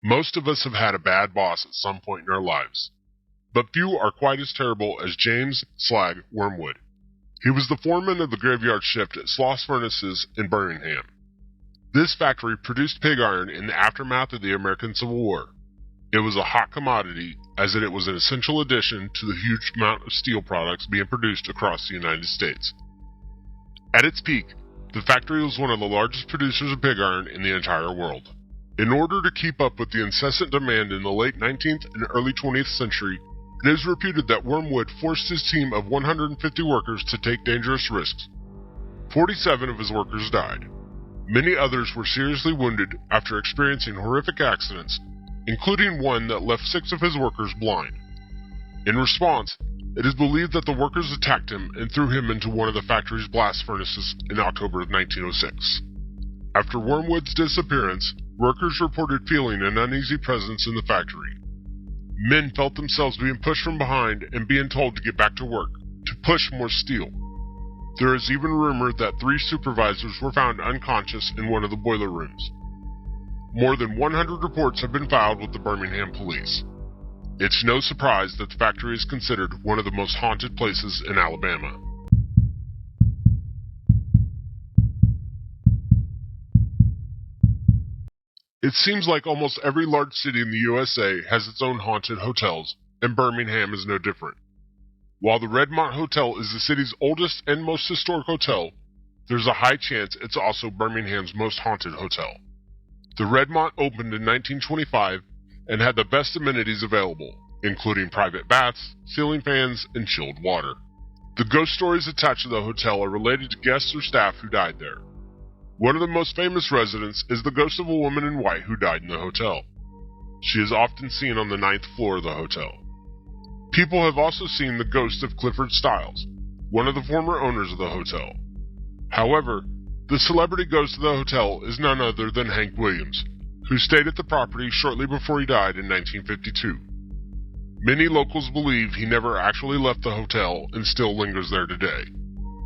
Most of us have had a bad boss at some point in our lives, but few are quite as terrible as James Slag Wormwood. He was the foreman of the graveyard shift at Sloss Furnaces in Birmingham. This factory produced pig iron in the aftermath of the American Civil War. It was a hot commodity, as it was an essential addition to the huge amount of steel products being produced across the United States. At its peak, the factory was one of the largest producers of pig iron in the entire world. In order to keep up with the incessant demand in the late 19th and early 20th century, it is reputed that Wormwood forced his team of 150 workers to take dangerous risks. 47 of his workers died. Many others were seriously wounded after experiencing horrific accidents, including one that left 6 of his workers blind. In response, it is believed that the workers attacked him and threw him into one of the factory's blast furnaces in October of 1906. After Wormwood's disappearance, workers reported feeling an uneasy presence in the factory. Men felt themselves being pushed from behind and being told to get back to work, to push more steel. There is even rumor that 3 supervisors were found unconscious in one of the boiler rooms. More than 100 reports have been filed with the Birmingham police. It's no surprise that the factory is considered one of the most haunted places in Alabama. It seems like almost every large city in the USA has its own haunted hotels, and Birmingham is no different. While the Redmont Hotel is the city's oldest and most historic hotel, there's a high chance it's also Birmingham's most haunted hotel. The Redmont opened in 1925 and had the best amenities available, including private baths, ceiling fans, and chilled water. The ghost stories attached to the hotel are related to guests or staff who died there. One of the most famous residents is the ghost of a woman in white who died in the hotel. She is often seen on the 9th floor of the hotel. People have also seen the ghost of Clifford Stiles, one of the former owners of the hotel. However, the celebrity ghost of the hotel is none other than Hank Williams, who stayed at the property shortly before he died in 1952. Many locals believe he never actually left the hotel and still lingers there today.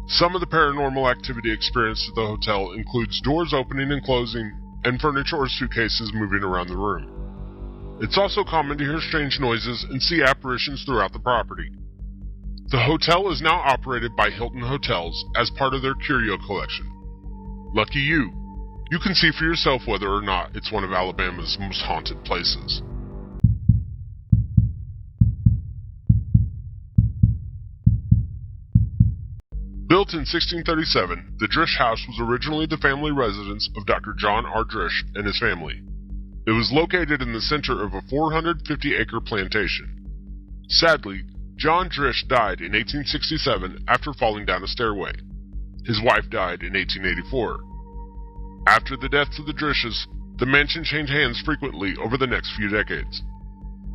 Some of the paranormal activity experienced at the hotel includes doors opening and closing, and furniture or suitcases moving around the room. It's also common to hear strange noises and see apparitions throughout the property. The hotel is now operated by Hilton Hotels as part of their curio collection. Lucky you! You can see for yourself whether or not it's one of Alabama's most haunted places. Built in 1637, the Drish House was originally the family residence of Dr. John R. Drish and his family. It was located in the center of a 450-acre plantation. Sadly, John Drish died in 1867 after falling down a stairway. His wife died in 1884. After the deaths of the Drishes, the mansion changed hands frequently over the next few decades.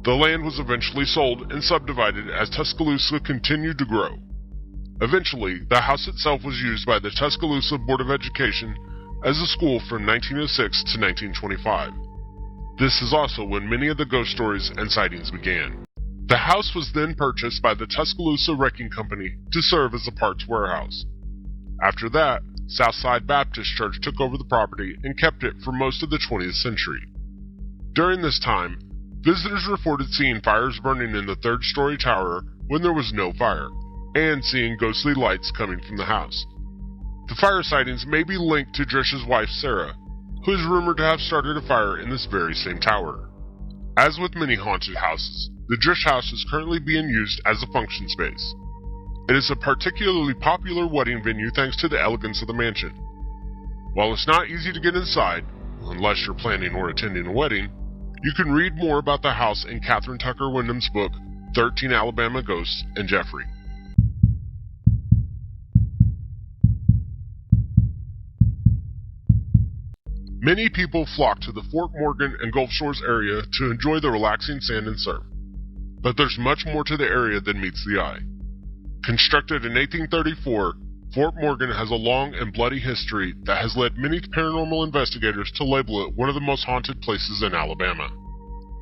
The land was eventually sold and subdivided as Tuscaloosa continued to grow. Eventually, the house itself was used by the Tuscaloosa Board of Education as a school from 1906 to 1925. This is also when many of the ghost stories and sightings began. The house was then purchased by the Tuscaloosa Wrecking Company to serve as a parts warehouse. After that, Southside Baptist Church took over the property and kept it for most of the 20th century. During this time, visitors reported seeing fires burning in the third-story tower when there was no fire, and seeing ghostly lights coming from the house. The fire sightings may be linked to Drish's wife Sarah, who is rumored to have started a fire in this very same tower. As with many haunted houses, the Drish House is currently being used as a function space. It is a particularly popular wedding venue thanks to the elegance of the mansion. While it's not easy to get inside, unless you're planning or attending a wedding, you can read more about the house in Catherine Tucker Wyndham's book, 13 Alabama Ghosts and Jeffrey. Many people flock to the Fort Morgan and Gulf Shores area to enjoy the relaxing sand and surf. But there's much more to the area than meets the eye. Constructed in 1834, Fort Morgan has a long and bloody history that has led many paranormal investigators to label it one of the most haunted places in Alabama.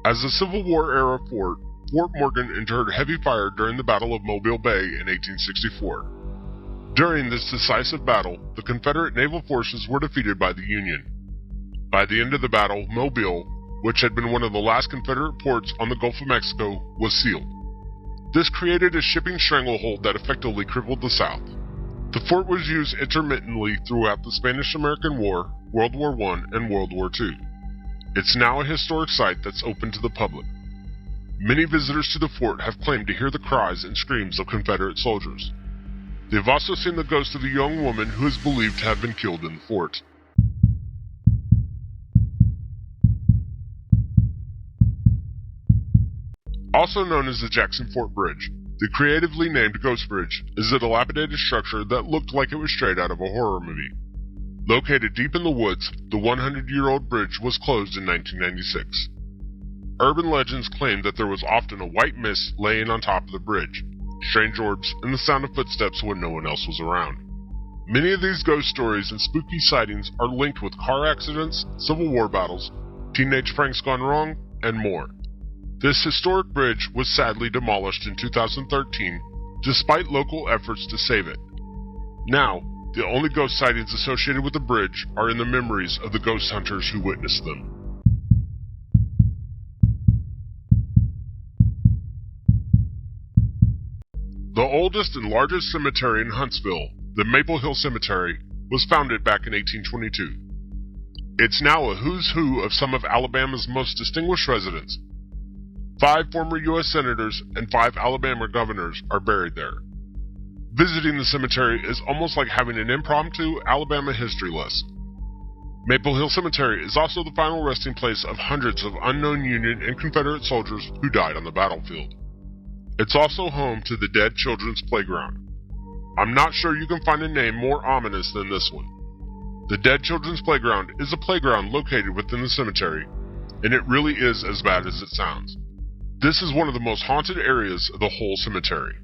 As a Civil War-era fort, Fort Morgan endured heavy fire during the Battle of Mobile Bay in 1864. During this decisive battle, the Confederate naval forces were defeated by the Union. By the end of the battle, Mobile, which had been one of the last Confederate ports on the Gulf of Mexico, was sealed. This created a shipping stranglehold that effectively crippled the South. The fort was used intermittently throughout the Spanish-American War, World War I, and World War II. It's now a historic site that's open to the public. Many visitors to the fort have claimed to hear the cries and screams of Confederate soldiers. They've also seen the ghost of a young woman who is believed to have been killed in the fort. Also known as the Jackson Fort Bridge, the creatively named Ghost Bridge is a dilapidated structure that looked like it was straight out of a horror movie. Located deep in the woods, the 100-year-old bridge was closed in 1996. Urban legends claim that there was often a white mist laying on top of the bridge, strange orbs, and the sound of footsteps when no one else was around. Many of these ghost stories and spooky sightings are linked with car accidents, Civil War battles, teenage pranks gone wrong, and more. This historic bridge was sadly demolished in 2013, despite local efforts to save it. Now, the only ghost sightings associated with the bridge are in the memories of the ghost hunters who witnessed them. The oldest and largest cemetery in Huntsville, the Maple Hill Cemetery, was founded back in 1822. It's now a who's who of some of Alabama's most distinguished residents. 5 former U.S. senators and 5 Alabama governors are buried there. Visiting the cemetery is almost like having an impromptu Alabama history lesson. Maple Hill Cemetery is also the final resting place of hundreds of unknown Union and Confederate soldiers who died on the battlefield. It's also home to the Dead Children's Playground. I'm not sure you can find a name more ominous than this one. The Dead Children's Playground is a playground located within the cemetery, and it really is as bad as it sounds. This is one of the most haunted areas of the whole cemetery.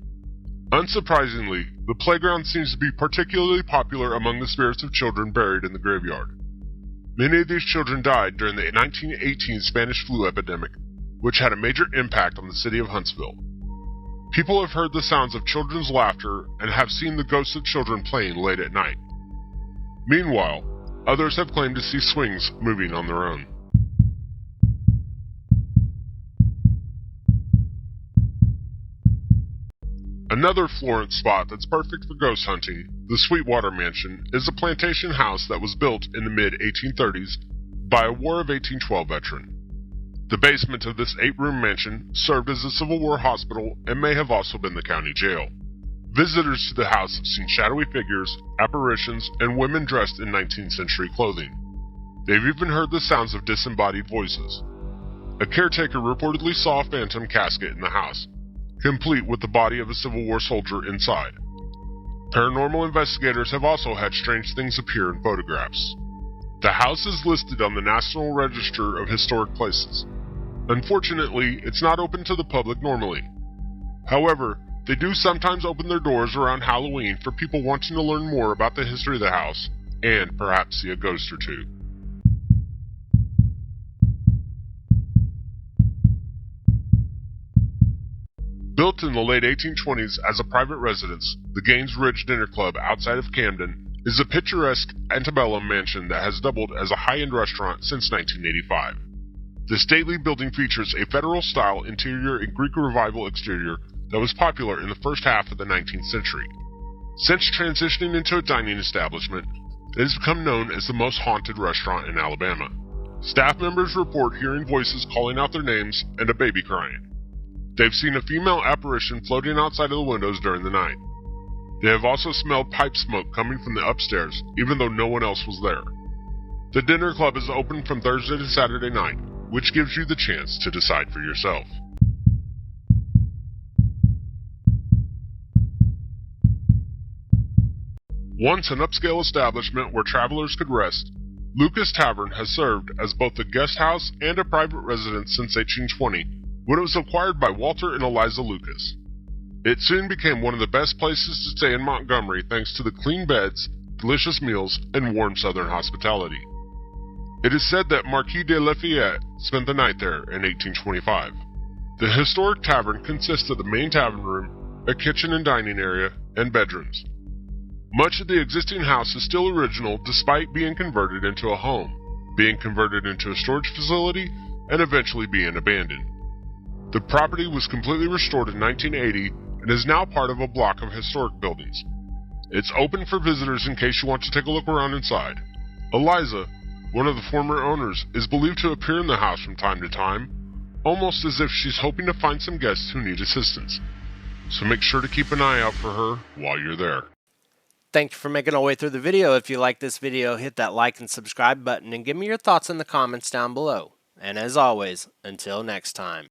Unsurprisingly, the playground seems to be particularly popular among the spirits of children buried in the graveyard. Many of these children died during the 1918 Spanish flu epidemic, which had a major impact on the city of Huntsville. People have heard the sounds of children's laughter and have seen the ghosts of children playing late at night. Meanwhile, others have claimed to see swings moving on their own. Another Florence spot that's perfect for ghost hunting, the Sweetwater Mansion, is a plantation house that was built in the mid-1830s by a War of 1812 veteran. The basement of this 8-room mansion served as a Civil War hospital and may have also been the county jail. Visitors to the house have seen shadowy figures, apparitions, and women dressed in 19th century clothing. They've even heard the sounds of disembodied voices. A caretaker reportedly saw a phantom casket in the house, complete with the body of a Civil War soldier inside. Paranormal investigators have also had strange things appear in photographs. The house is listed on the National Register of Historic Places. Unfortunately, it's not open to the public normally. However, they do sometimes open their doors around Halloween for people wanting to learn more about the history of the house, and perhaps see a ghost or two. Built in the late 1820s as a private residence, the Gaines Ridge Dinner Club outside of Camden is a picturesque antebellum mansion that has doubled as a high-end restaurant since 1985. The stately building features a Federal-style interior and Greek Revival exterior that was popular in the first half of the 19th century. Since transitioning into a dining establishment, it has become known as the most haunted restaurant in Alabama. Staff members report hearing voices calling out their names and a baby crying. They've seen a female apparition floating outside of the windows during the night. They have also smelled pipe smoke coming from the upstairs, even though no one else was there. The dinner club is open from Thursday to Saturday night, which gives you the chance to decide for yourself. Once an upscale establishment where travelers could rest, Lucas Tavern has served as both a guest house and a private residence since 1820, when it was acquired by Walter and Eliza Lucas. It soon became one of the best places to stay in Montgomery thanks to the clean beds, delicious meals, and warm southern hospitality. It is said that Marquis de Lafayette spent the night there in 1825. The historic tavern consists of the main tavern room, a kitchen and dining area, and bedrooms. Much of the existing house is still original despite being converted into a home, being converted into a storage facility, and eventually being abandoned. The property was completely restored in 1980 and is now part of a block of historic buildings. It's open for visitors in case you want to take a look around inside. Eliza, one of the former owners, is believed to appear in the house from time to time, almost as if she's hoping to find some guests who need assistance. So make sure to keep an eye out for her while you're there. Thank you for making our way through the video. If you like this video, hit that like and subscribe button and give me your thoughts in the comments down below. And as always, until next time.